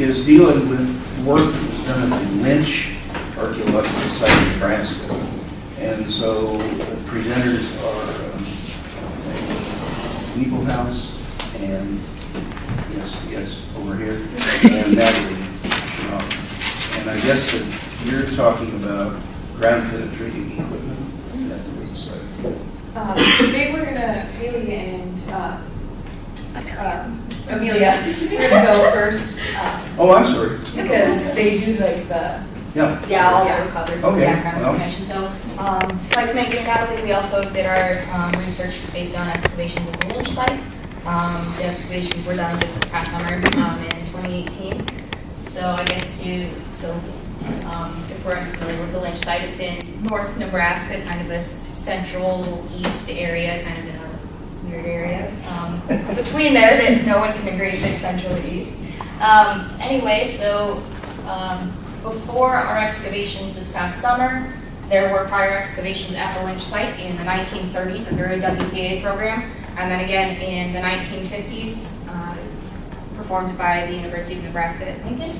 is dealing with work that was done at the Lynch Archaeological Society, Nebraska. And so the presenters are Eagle House and, yes, over here, and Natalie Schraub. And I guess that you're talking about ground penetrating equipment at the website. They were gonna, Haley and Amelia, we're gonna go first. Oh, I'm sorry. Because they do like the. Yeah, also covers some Okay, background well. information. So, like Maggie and Natalie, we also did our research based on excavations at the Lynch site. The excavations were done just this past summer in 2018. So I guess if we're unfamiliar with the Lynch site, it's in North Nebraska, kind of a central east area, kind of in a weird area between there that no one can agree if it's central or east. Anyway, so before our excavations this past summer, there were prior excavations at the Lynch site in the 1930s under a WPA program, and then again in the 1950s, performed by the University of Nebraska at Lincoln.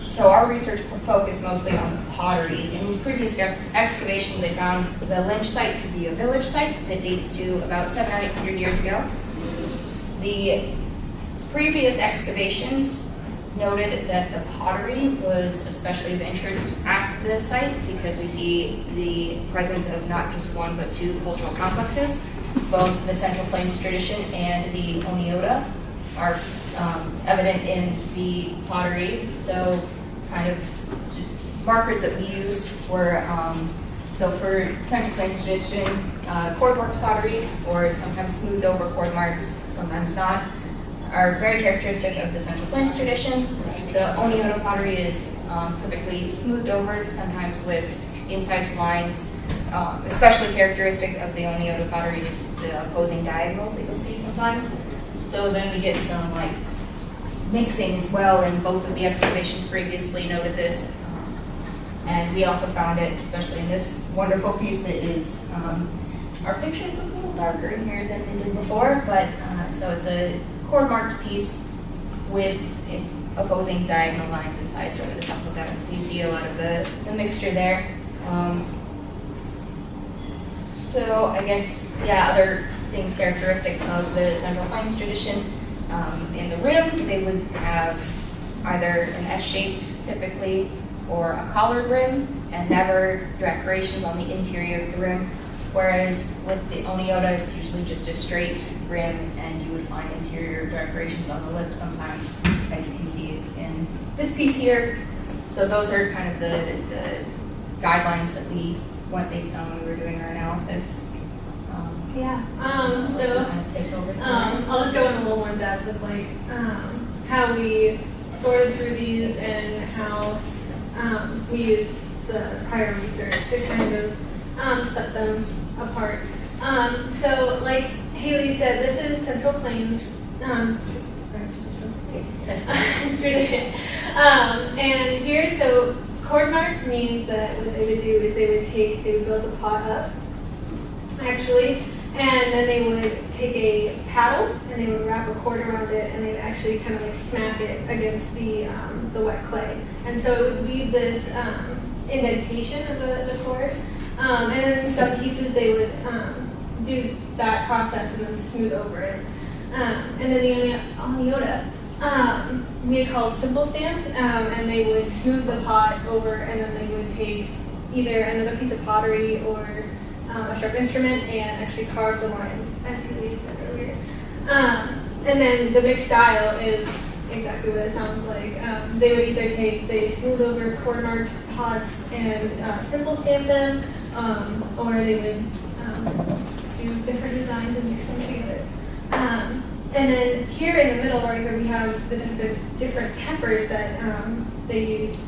So our research focused mostly on pottery. In these previous excavations, they found the Lynch site to be a village site that dates to about 700 or 800 years ago. The previous excavations noted that the pottery was especially of interest at the site because we see the presence of not just one but two cultural complexes. Both the Central Plains tradition and the Oneota are evident in the pottery. So kind of markers that we used were, so for Central Plains tradition, cord marked pottery, or sometimes smoothed over cord marks, sometimes not, are very characteristic of the Central Plains tradition. The Oneota pottery is typically smoothed over, sometimes with incised lines. Especially characteristic of the Oneota pottery is the opposing diagonals that you'll see sometimes. So then we get some like mixing as well, and both of the excavations previously noted this. And we also found it, especially in this wonderful piece that is, our pictures look a little darker in here than they did before, but so it's a cord marked piece with opposing diagonal lines incised over the top of that. So you see a lot of the mixture there. So I guess, yeah, other things characteristic of the Central Plains tradition, in the rim, they would have either an S shape typically, or a collared rim, and never decorations on the interior of the rim. Whereas with the Oneota, it's usually just a straight rim, and you would find interior decorations on the lip sometimes, as you can see in this piece here. So those are kind of the guidelines that we went based on when we were doing our analysis. I'll just go in a little more depth of like how we sorted through these and how we used the prior research to kind of set them apart. So like Haley said, this is Central Plains tradition. And here, so cord marked means that what they would do is they would build the pot up, actually, and then they would take a paddle and they would wrap a cord around it, and they would actually kind of like smack it against the wet clay. And so it would leave this indentation of the cord. And then in some pieces they would do that process and then smooth over it. And then the Oneota, we had called simple stamped, and they would smooth the pot over, and then they would take either another piece of pottery or a sharp instrument and actually carve the lines, as you said earlier. And then the mixed style is exactly what it sounds like. They would either they smooth over cord marked pots and simple stamp them, or they would just do different designs and mix them together. And then here in the middle right here we have the different tempers that they used.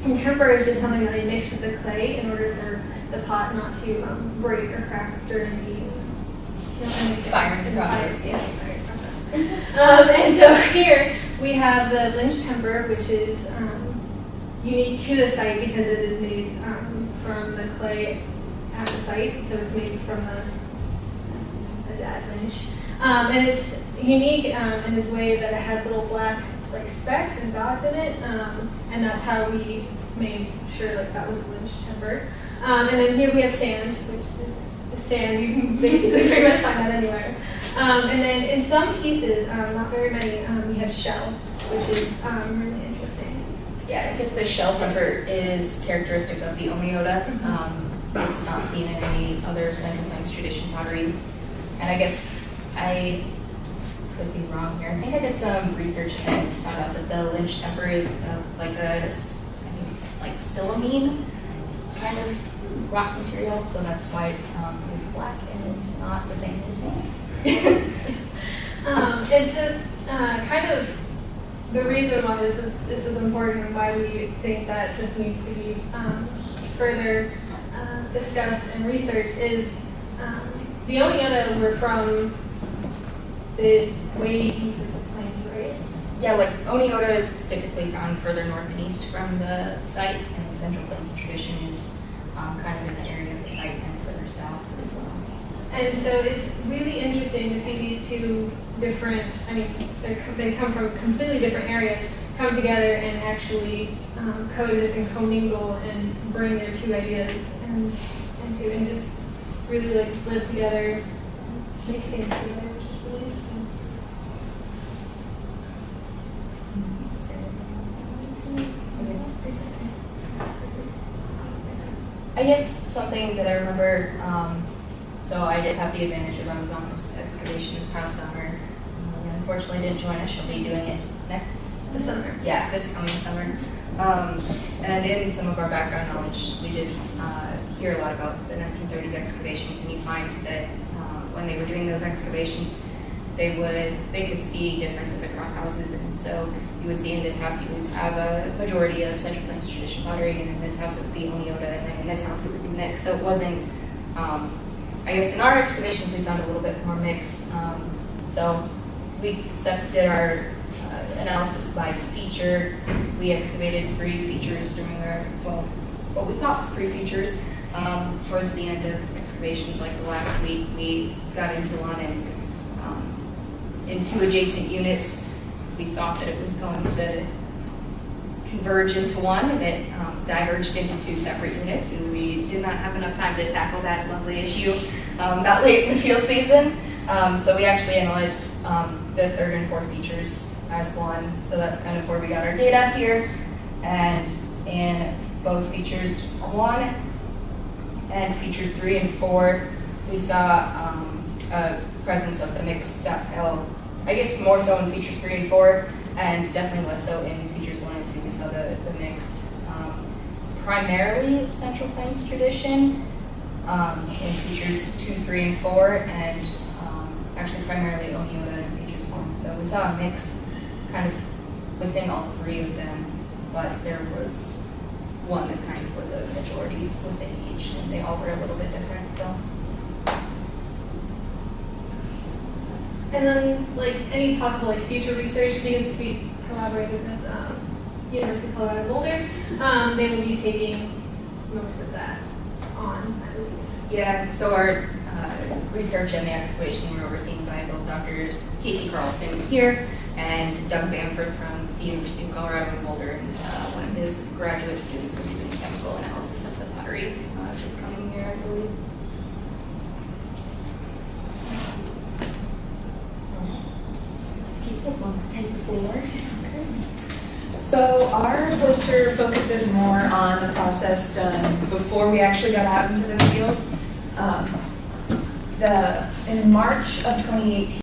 And temper is just something that they mix with the clay in order for the pot not to break or crack during the firing process. And so here we have the Lynch temper, which is unique to the site because it is made from the clay at the site. So it's made from that's at Lynch. And it's unique in its way that it has little black like specks and dots in it, and that's how we made sure like that was Lynch timber. And then here we have sand, which is the sand. You can basically pretty much find that anywhere. And then in some pieces, not very many, we had shell, which is really interesting. Yeah, I guess the shell timber is characteristic of the Omeota. It's not seen in any other Central Plains tradition pottery. And I guess I could be wrong here. I think I did some research and found out that the Lynch timber is like a, I think, like silamine kind of rock material, so that's why it is black and not the same as sand. And so, kind of the reason why this is important and why we think that this needs to be further discussed and researched is the Omeota were from the way east of the plains, right? Yeah, like Oneota is typically found further north and east from the site, and the Central Plains tradition is kind of in the area of the site and further south as well. And so it's really interesting to see these two different, I mean, they come from completely different areas, come together and actually coexist and commingle and bring their two ideas and just really like live together, make things together, which is really interesting. I guess something that I remember, so I did have the advantage of I was on this excavation this past summer. Unfortunately didn't join us, she'll be doing it next This summer. Yeah, this coming summer. And in some of our background knowledge, we did hear a lot about the 1930s excavations, and you find that when they were doing those excavations, they could see differences across houses, and so you would see in this house you would have a majority of Central Plains tradition pottery, and in this house it would be Oneota, and then in this house it would be mixed. So it wasn't, I guess in our excavations we found a little bit more mixed. So we did our analysis by feature. We excavated 3 features during what we thought was 3 features. Towards the end of excavations, like the last week, we got into one, and in 2 adjacent units, we thought that it was going to converge into one, and it diverged into 2 separate units, and we did not have enough time to tackle that lovely issue that late in the field season. So we actually analyzed the 3rd and 4th features as one, so that's kind of where we got our data here. And in both features 1 and features 3 and 4, we saw a presence of the mixed style. I guess more so in features 3 and 4, and definitely less so in features 1 and 2. We saw the mixed, primarily Central Plains tradition in features 2, 3, and 4, and actually primarily Oneota in features 1. So we saw a mix kind of within all 3 of them, but there was one that kind of was a majority within each, and they all were a little bit different. So. And then, like, any possible like future research, because we collaborated with University of Colorado Boulder, they will be taking most of that on, I believe. Yeah, so our research and the excavation were overseen by both Drs. Casey Carlson here and Doug Bamford from the University of Colorado Boulder, and one of his graduate students will be doing chemical analysis of the pottery this coming year, I believe. If you guys want to take the floor. So our poster focuses more on the process done before we actually got out into the field. In March of 2018,